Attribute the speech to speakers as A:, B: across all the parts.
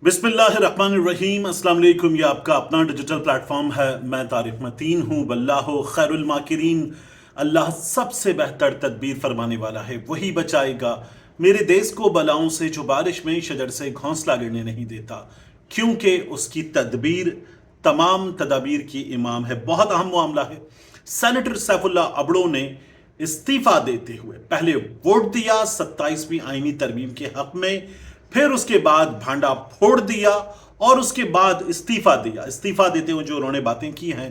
A: बिस्मिल्लाहिर्रहमानिर्रहीम। अस्सलाम वालेकुम। ये आपका अपना डिजिटल प्लेटफॉर्म है। मैं तारिक मतीन हूँ। वल्लाहु खैरुल माकिरीन। अल्लाह सबसे बेहतर तदबीर फरमाने वाला है, वही बचाएगा मेरे देश को बलाओं से जो बारिश में शजर से घोंसला गिरने नहीं देता, क्योंकि उसकी तदबीर तमाम तदाबीर की इमाम है। बहुत अहम मामला है। सेनेटर सैफुल्लाह अबड़ो ने इस्तीफा देते हुए पहले वोट दिया 27वीं आईनी तरमीम के हक में, फिर उसके बाद भांडा फोड़ दिया और उसके बाद इस्तीफा दिया। इस्तीफा देते हुए जो उन्होंने बातें की हैं,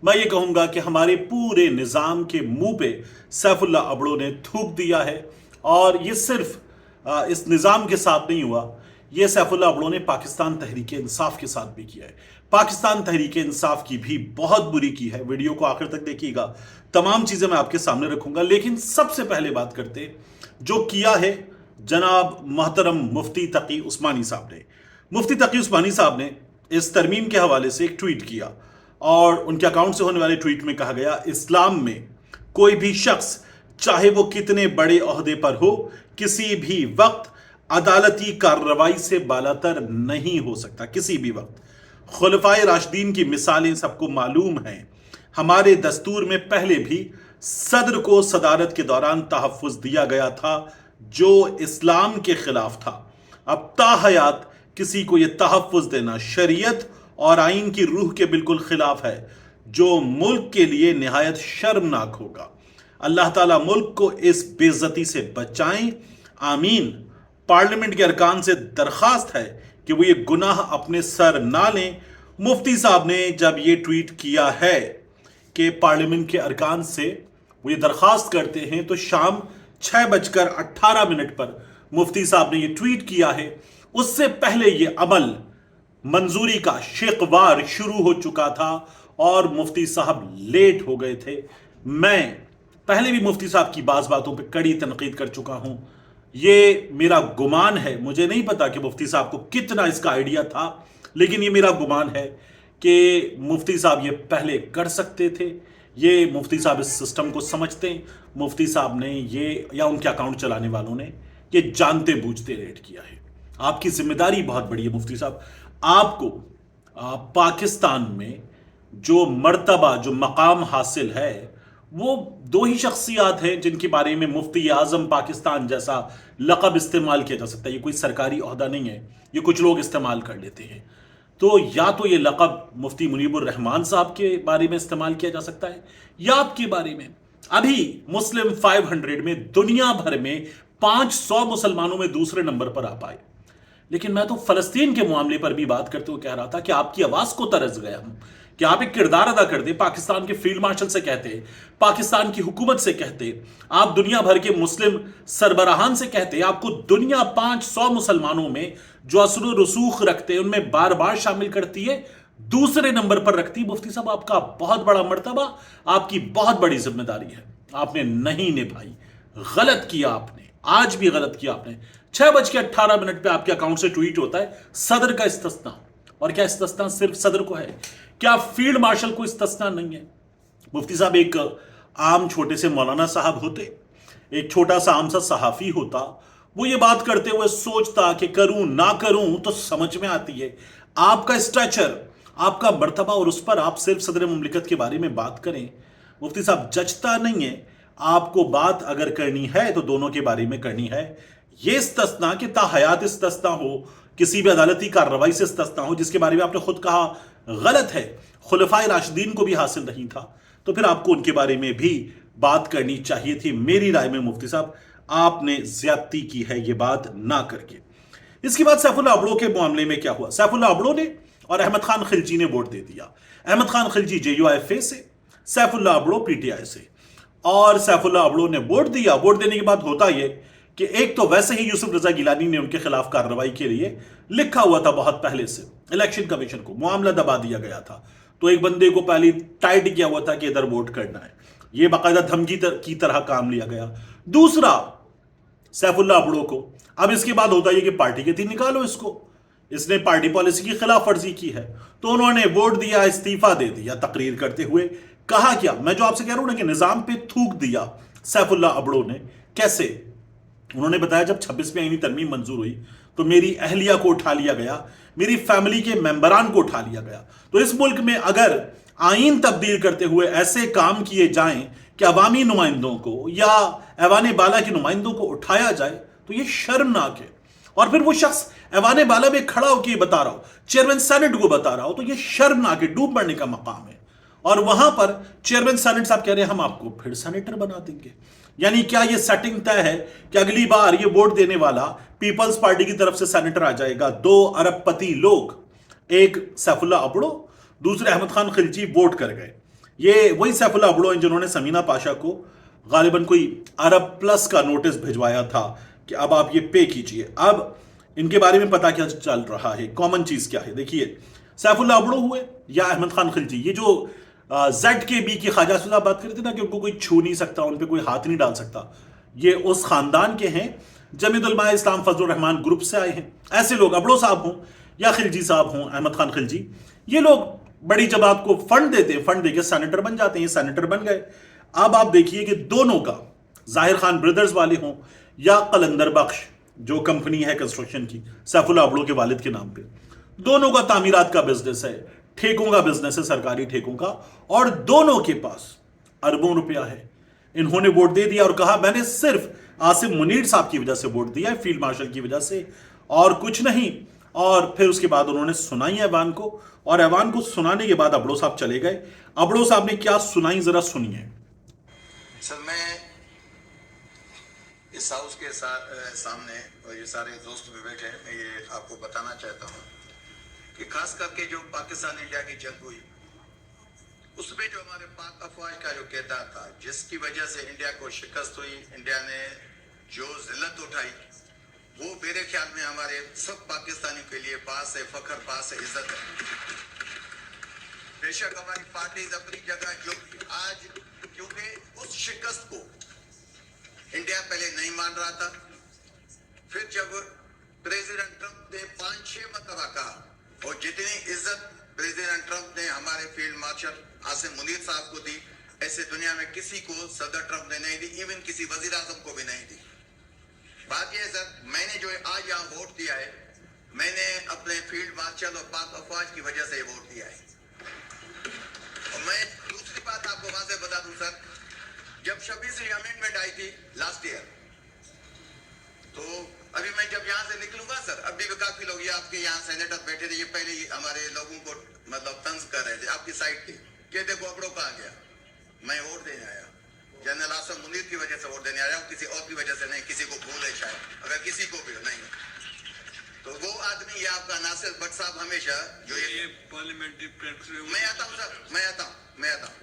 A: मैं ये कहूँगा कि हमारे पूरे निज़ाम के मुंह पे सैफुल्लाह अबड़ो ने थूक दिया है। और ये सिर्फ इस निज़ाम के साथ नहीं हुआ, ये सैफुल्लाह अबड़ो ने पाकिस्तान तहरीक इंसाफ के साथ भी किया है। पाकिस्तान तहरीक इंसाफ की भी बहुत बुरी की है। वीडियो को आखिर तक देखिएगा, तमाम चीज़ें मैं आपके सामने रखूंगा। लेकिन सबसे पहले बात करते जो किया है जनाब मोहतरम मुफ्ती तकी उस्मानी साहब ने। मुफ्ती तकी उस्मानी साहब ने इस तरमीम के हवाले से एक ट्वीट किया और उनके अकाउंट से होने वाले ट्वीट में कहा गया, इस्लाम में कोई भी शख्स चाहे वो कितने बड़े ओहदे पर हो, किसी भी वक्त अदालती कार्रवाई से बालातर नहीं हो सकता, किसी भी वक्त। खुलफाए राशिदीन की मिसालें सबको मालूम हैं। हमारे दस्तूर में पहले भी सदर को सदारत के दौरान तहफ़्फ़ुज़ दिया गया था जो इस्लाम के खिलाफ था। अब ताहयात किसी को यह तहफ़्फ़ुज़ देना शरीयत और आइन की रूह के बिल्कुल खिलाफ है, जो मुल्क के लिए निहायत शर्मनाक होगा। अल्लाह ताला मुल्क को इस बेइज्जती से बचाएं, आमीन। पार्लियामेंट के अरकान से दरखास्त है कि वो ये गुनाह अपने सर ना लें। मुफ्ती साहब ने जब ये ट्वीट किया है कि पार्लियामेंट के अरकान से वो ये दरखास्त करते हैं, तो शाम 6:18 पर मुफ्ती साहब ने ये ट्वीट किया है। उससे पहले ये अमल मंजूरी का शेकवार शुरू हो चुका था और मुफ्ती साहब लेट हो गए थे। मैं पहले भी मुफ्ती साहब की बाज़ बातों पे कड़ी तनकीद कर चुका हूं। ये मेरा गुमान है, मुझे नहीं पता कि मुफ्ती साहब को कितना इसका आइडिया था, लेकिन ये मेरा गुमान है कि मुफ्ती साहब ये पहले कर सकते थे। ये मुफ्ती साहब इस सिस्टम को समझते हैं। मुफ्ती साहब ने ये, या उनके अकाउंट चलाने वालों ने ये जानते बूझते लेट किया है। आपकी जिम्मेदारी बहुत बड़ी है मुफ्ती साहब। आपको पाकिस्तान में जो मर्तबा, जो मकाम हासिल है, वो दो ही शख्सियात हैं जिनके बारे में मुफ्ती आजम पाकिस्तान जैसा लक़ब इस्तेमाल किया जा सकता है। ये कोई सरकारी ओहदा नहीं है, ये कुछ लोग इस्तेमाल कर लेते हैं। तो या तो ये लक़ब मुफ्ती मुनीबुर रहमान साहब के बारे में इस्तेमाल किया जा सकता है, या आपके बारे में। अभी मुस्लिम 500 में दुनिया भर में 500 मुसलमानों में दूसरे नंबर पर आप आए। लेकिन मैं तो फलस्तीन के मामले पर भी बात करते हुए कह रहा था कि आपकी आवाज को तरस गया हम, कि आप एक किरदार अदा करते, पाकिस्तान के फील्ड मार्शल से कहते, पाकिस्तान की हुकूमत से कहते, आप दुनिया भर के मुस्लिम सरबराहान से कहते, आपको दुनिया 500 मुसलमानों में जो असर रसूख रखते हैं उनमें बार बार शामिल करती है, दूसरे नंबर पर रखती। मुफ्ती साहब, आपका बहुत बड़ा मर्तबा, आपकी बहुत बड़ी जिम्मेदारी है, आपने नहीं निभाई। गलत किया आपने, आज भी गलत किया आपने। 6:18 पे आपके अकाउंट से ट्वीट होता है सदर का इस्तिस्ना। और क्या इस्तिस्ना सिर्फ सदर को है? क्या फील्ड मार्शल को इस्तिस्ना नहीं है? मुफ्ती साहब एक आम छोटे से मौलाना साहब होते, एक छोटा सा आम सा सहाफी होता, वो ये बात करते हुए सोचता कि करूं ना करूं तो समझ में आती है। आपका स्ट्रेचर, आपका मर्तबा, और उस पर आप सिर्फ सदर मुमलिकत के बारे में बात करें। मुफ्ती साहब, जचता नहीं है। आपको बात अगर करनी है तो दोनों के बारे में करनी है। ये इस्तिस्ना कि ताहयात इस्तिस्ना हो, किसी भी अदालती कार्रवाई से इस्तिस्ना हो, जिसके बारे में आपने खुद कहा गलत है, खुलफाए राशिदीन को भी हासिल नहीं था, तो फिर आपको उनके बारे में भी बात करनी चाहिए थी। मेरी राय में मुफ्ती साहब, आपने ज्यादती की है ये बात ना करके। इसके बाद सैफुल्लाह अबड़ो के मामले में क्या हुआ? सैफुल्लाह अबड़ो ने और अहमद खान खिलजी ने वोट दे दिया। अहमद खान खिलजी JUIF से, सैफुल्लाह अबड़ो PTI से। और सैफुल्लाह अबड़ो ने वोट दिया। वोट देने के बाद होता यह कि एक तो वैसे ही यूसुफ रजा गिलानी ने उनके खिलाफ कार्रवाई के लिए लिखा हुआ था बहुत पहले से, इलेक्शन कमीशन को मामला दबा दिया गया था, तो एक बंदे को पहले टाइट किया हुआ था कि इधर वोट करना है। ये बाकायदा धमकी की तरह काम लिया गया। दूसरा, सैफुल्लाह अबड़ो को अब इसके बाद होता है कि पार्टी के थी निकालो इसको, इसने पार्टी पॉलिसी की खिलाफ वर्जी की है, तो उन्होंने वोट दिया, इस्तीफा दे दिया। तकरीर करते हुए कहा क्या, मैं जो आपसे कह रहा हूं ना कि निजाम पे थूक दिया सैफुल्लाह अबड़ो ने। कैसे? उन्होंने बताया जब 26वीं आईनी तरमीम मंजूर हुई تو میری اہلیہ کو اٹھا لیا گیا, میری فیملی کے ممبران کو اٹھا لیا گیا. تو اس ملک میں اگر آئین تبدیل کرتے ہوئے ایسے کام کیے جائیں کہ عوامی نمائندوں کو یا ایوان بالا کے نمائندوں کو اٹھایا جائے تو یہ شرمناک ہے. اور پھر وہ شخص ایوان بالا میں کھڑا ہو کے بتا رہا ہو, چیئرمین سینٹ کو بتا رہا ہو, تو یہ شرمناک ہے, ڈوب مرنے کا مقام ہے. اور وہاں پر چیئرمین سینٹ صاحب کہہ رہے ہیں ہم آپ کو پھر سینیٹر بنا دیں گے. یعنی کیا یہ سیٹنگ طے ہے کہ اگلی بار یہ ووٹ دینے والا پیپلز پارٹی کی طرف سے سینیٹر آ جائے گا؟ 2 ارب پتی لوگ, ایک سیف اللہ ابڑو, دوسرے احمد خان خلجی ووٹ کر گئے. یہ وہی سیف اللہ ابڑو ہیں جنہوں نے سمینہ پاشا کو غالباً کوئی ارب پلس کا نوٹس بھجوایا تھا کہ اب آپ یہ پے کیجئے. اب ان کے بارے میں پتا کیا چل رہا ہے, کامن چیز کیا ہے؟ دیکھیے, سیف اللہ ابڑو ہوئے یا احمد خان خلجی, یہ جو زیڈ کے بی کی خواجہ صاحب بات کرتے تھے نا کہ ان کو کوئی چھو نہیں سکتا, ان پہ کوئی ہاتھ نہیں ڈال سکتا, یہ اس خاندان کے ہیں. جمیعت علماء اسلام فضل الرحمان گروپ سے آئے ہیں. ایسے لوگ, ابڑو صاحب ہوں یا خلجی صاحب ہوں, احمد خان خلجی, یہ لوگ بڑی جماعت کو فنڈ دیتے ہیں, فنڈ دے کے سینیٹر بن جاتے ہیں. یہ سینیٹر بن گئے. اب آپ دیکھیے کہ دونوں کا, ظاہر خان بردرز والے ہوں یا قلندر بخش جو کمپنی ہے کنسٹرکشن کی سیف اللہ ابڑو کے والد کے نام پہ, دونوں کا تعمیرات کا بزنس ہے, ٹھیکوں کا بزنس ہے, سرکاری ٹھیکوں کا, اور دونوں کے پاس اربوں روپیہ ہے. انہوں نے ووٹ دے دیا اور کہا میں نے صرف عاصم منیر صاحب کی وجہ سے ووٹ دیا ہے, فیلڈ مارشل کی وجہ سے, اور کچھ نہیں. اور پھر اس کے بعد انہوں نے سنائی ایوان کو, اور ایوان کو سنانے کے بعد ابڑو صاحب چلے گئے. ابڑو صاحب نے کیا سنائی ذرا سنیے.
B: سر میں اس ہاؤس کے سامنے اور یہ سارے دوست بھی بیٹھے ہیں, میں یہ آپ کو بتانا چاہتا ہوں کہ خاص کر کے جو پاکستان انڈیا کی جنگ ہوئی اس میں جو ہمارے پاک افواج کا جو کردار تھا, جس کی وجہ سے انڈیا کو شکست ہوئی, انڈیا نے جو ذلت اٹھائی, وہ میرے خیال میں ہمارے سب پاکستانیوں کے لیے باعث فخر, باعث عزت ہے. بے شک ہماری پارٹیز اپنی جگہ, جو آج کیونکہ اس شکست کو انڈیا پہلے نہیں مان رہا تھا, پھر جب پریزیڈنٹ ٹرمپ نے 5-6 مرتبہ کہا, اور جتنی عزت پریزیڈنٹ ٹرمپ نے ہمارے فیلڈ مارشل عاصم منیر صاحب کو دی, ایسے دنیا میں کسی کو صدر ٹرمپ نے نہیں دی, ایون کسی وزیر اعظم کو بھی نہیں دی. بات یہ ہے سر, میں نے جو آج یہاں ووٹ دیا ہے, میں نے اپنے فیلڈ مارشل اور پاک افواج کی وجہ سے ووٹ دیا ہے. اور میں دوسری بات آپ کو واضح بتا دوں سر, جب 26ویں امینڈمنٹ آئی تھی لاسٹ ایئر, تو ابھی میں جب یہاں سے نکلوں گا سر, ابھی بھی کافی لوگ, یہ آپ کے یہاں سینیٹر بیٹھے تھے, یہ پہلے ہی ہمارے لوگوں کو مطلب طنز کر رہے تھے آپ کی سائڈ کے, کہ دیکھو ابڑو کہاں گیا. میں ووٹ دینے آیا, جنرل عاصم منیر کی وجہ سے ووٹ دینے آیا, کسی اور کی وجہ سے نہیں, کسی کو بھول ہے شاید, اگر کسی کو بھی نہیں. تو وہ آدمی, یہ آپ کا ناصر بٹ صاحب ہمیشہ جو یہ پارلیمنٹری, میں آتا ہوں سر, میں آتا ہوں,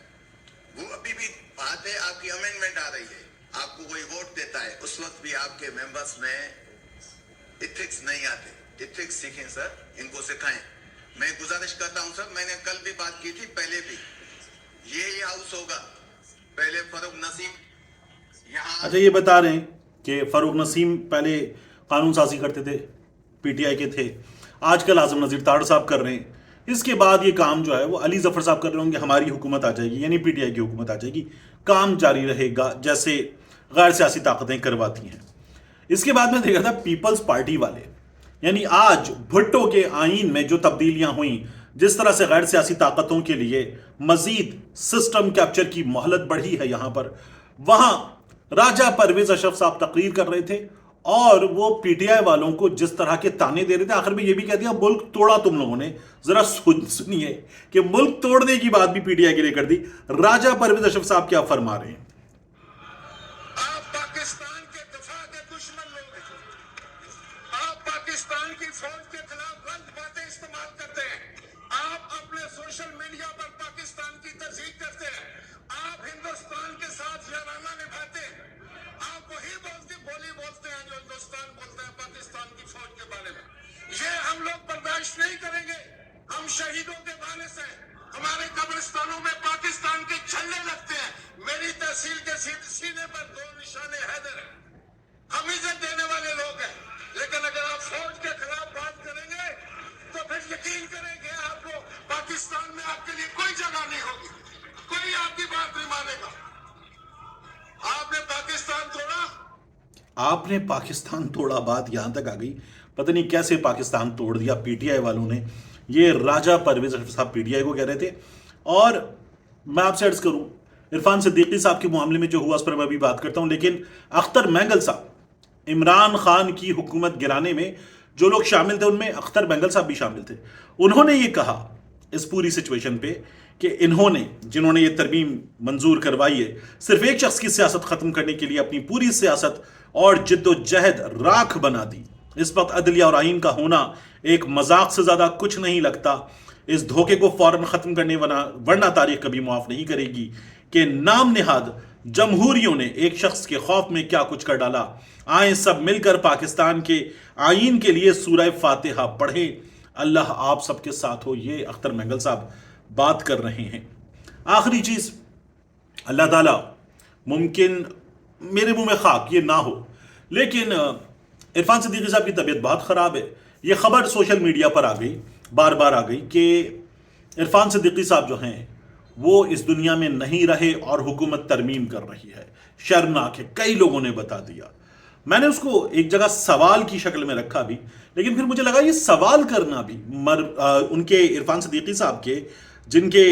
B: وہ ابھی بھی بات ہے, آپ کی امینڈمنٹ آ رہی ہے, آپ کو کوئی ووٹ دیتا ہے, اس وقت بھی آپ کے ممبرس میں ایتھکس نہیں آتے. ایتھکس سیکھیں سر, ان کو سکھائیں. میں گزارش کرتا ہوں سر, میں نے کل بھی بات کی تھی, پہلے بھی یہ ہاؤس ہوگا, پہلے فاروق نسیم یہاں.
A: اچھا, یہ بتا رہے ہیں کہ فاروق نسیم پہلے قانون سازی کرتے تھے, پی ٹی آئی کے تھے, آج کل اعظم نذیر تاڑ صاحب کر رہے ہیں. اس کے بعد یہ کام جو ہے وہ علی ظفر صاحب کر رہے ہوں گے, ہماری حکومت آ جائے گی, یعنی پی ٹی آئی کی حکومت آ جائے گی, کام جاری رہے گا جیسے غیر سیاسی طاقتیں کرواتی ہیں. اس کے بعد میں دیکھا تھا پیپلز پارٹی والے, یعنی آج بھٹو کے آئین میں جو تبدیلیاں ہوئیں, جس طرح سے غیر سیاسی طاقتوں کے لیے مزید سسٹم کیپچر کی مہلت بڑھی ہے یہاں پر, وہاں راجہ پرویز اشرف صاحب تقریر کر رہے تھے, اور وہ پی ٹی آئی والوں کو جس طرح کے تانے دے رہے تھے, آخر میں یہ بھی کہہ دیا ملک توڑا تم لوگوں نے. ذرا سنیے کہ ملک توڑنے کی بات بھی پی ٹی آئی کے لیے کر دی. راجہ پرویز اشرف صاحب کیا فرما رہے ہیں.
B: آپ پاکستان کے دفاع کے دشمن لوگ ہیں, آپ پاکستان کی فوج کے خلاف غلط باتیں استعمال کرتے ہیں, آپ اپنے سوشل میڈیا پر پاکستان کی تذہیب کرتے ہیں, آپ ہندوستان کے ساتھ یارانہ نبھاتے ہیں, آپ وہی بولی بولتے ہیں جو ہندوستان بولتا ہے پاکستان کی فوج کے بارے میں. یہ ہم لوگ برداشت نہیں کریں گے. ہم شہیدوں کے وارث ہیں, ہمارے قبرستانوں میں پاکستان کے جھنڈے لگتے ہیں. میری تحصیل کے سینے پر 2 نشان حیدر ہیں. ہم عزت دینے والے لوگ ہیں, لیکن اگر آپ فوج کے خلاف بات کریں گے تو پھر یقین کریں کہ آپ کو پاکستان میں آپ کے لیے کوئی جگہ نہیں ہوگی, کوئی آپ کی بات نہیں مانے گا. آپ نے پاکستان توڑا,
A: آپ نے پاکستان توڑا, بات یہاں تک آ گئی. पता नहीं कैसे पाकिस्तान तोड़ दिया पीटीआई वालों ने। ये राजा परवेज साहब पीटीआई को कह रहे थे। और मैं आपसे अर्ज करूं, इरफान सिद्दीकी साहब के मामले में जो हुआ उस पर मैं अभी बात करता हूं, लेकिन अख्तर मैंगल साहब, इमरान खान की हुकूमत गिराने में जो लोग शामिल थे उनमें अख्तर मैंगल साहब भी शामिल थे। उन्होंने ये कहा इस पूरी सिचुएशन पे कि जिन्होंने ये तरमीम मंजूर करवाई है, सिर्फ एक शख्स की सियासत खत्म करने के लिए अपनी पूरी सियासत और जिद्दोजहद राख बना दी। इस वक्त अदलिया और आइन का होना एक मजाक से ज्यादा कुछ नहीं लगता। इस धोखे को फौरन खत्म करने वरना तारीख कभी माफ नहीं करेगी कि नाम निहाद जमहूरियों ने एक शख्स के खौफ में क्या कुछ कर डाला। आए सब मिलकर पाकिस्तान के आइन के लिए सूरह फातिहा पढ़ें। अल्लाह आप सबके साथ हो। ये अख्तर मैंगल साहब बात कर रहे हैं। आखिरी चीज, अल्लाह ताला मुमकिन मेरे मुंह में खाक ये ना हो, लेकिन इरफान सिद्दीकी साहब की तबीयत बहुत खराब है। ये खबर सोशल मीडिया पर आ गई, बार बार आ गई कि इरफान सिद्दीकी साहब जो हैं वो इस दुनिया में नहीं रहे और हुकूमत तरमीम कर रही है। शर्मनाक है, कई लोगों ने बता दिया। मैंने उसको एक जगह सवाल की शक्ल में रखा भी, लेकिन फिर मुझे लगा ये सवाल करना भी उनके इरफान सिद्दीकी साहब के, जिनके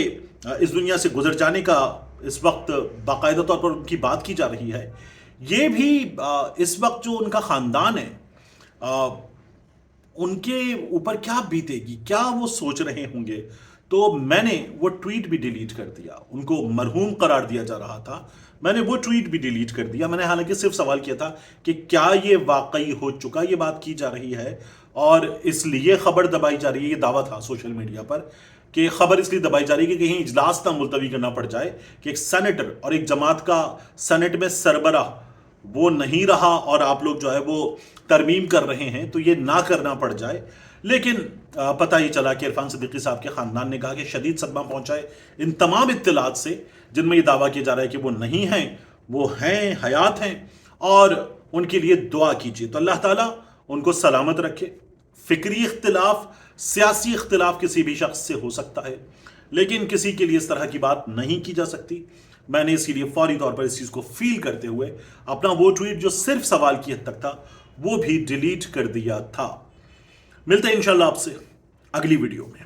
A: इस दुनिया से गुजर जाने का इस वक्त बाकायदा तौर पर उनकी बात की जा रही है, ये भी इस वक्त जो उनका खानदान है उनके ऊपर क्या बीतेगी, क्या वो सोच रहे होंगे। तो मैंने वो ट्वीट भी डिलीट कर दिया। उनको मरहूम करार दिया जा रहा था, मैंने वो ट्वीट भी डिलीट कर दिया। मैंने हालांकि सिर्फ सवाल किया था कि क्या ये वाकई हो चुका, ये बात की जा रही है और इसलिए खबर दबाई जा रही है। ये दावा था सोशल मीडिया पर कि खबर इसलिए दबाई जा रही है कि कहीं इजलास ना मुलतवी करना पड़ जाए कि एक सेनेटर और एक जमात का सेनेट में सरबराह वो नहीं रहा और आप लोग जो है वो तरमीम कर रहे हैं, तो ये ना करना पड़ जाए। लेकिन पता ही चला कि इरफान सिद्दीकी साहब के खानदान ने कहा कि शदीद सदमा पहुंचा है इन तमाम इत्तलात से, जिनमें ये दावा किया जा रहा है कि वो नहीं हैं, वो हैं, हयात हैं और उनके लिए दुआ कीजिए। तो अल्लाह ताला उनको सलामत रखे। फिक्री इख्तिलाफ, सियासी इख्तिलाफ किसी भी शख्स से हो सकता है, लेकिन किसी के लिए इस तरह की बात नहीं की जा सकती। मैंने इसके लिए फौरी तौर पर इस चीज़ को फील करते हुए अपना वो ट्वीट जो सिर्फ सवाल की हद तक था वो भी डिलीट कर दिया था। मिलते हैं इंशाल्लाह आपसे अगली वीडियो में।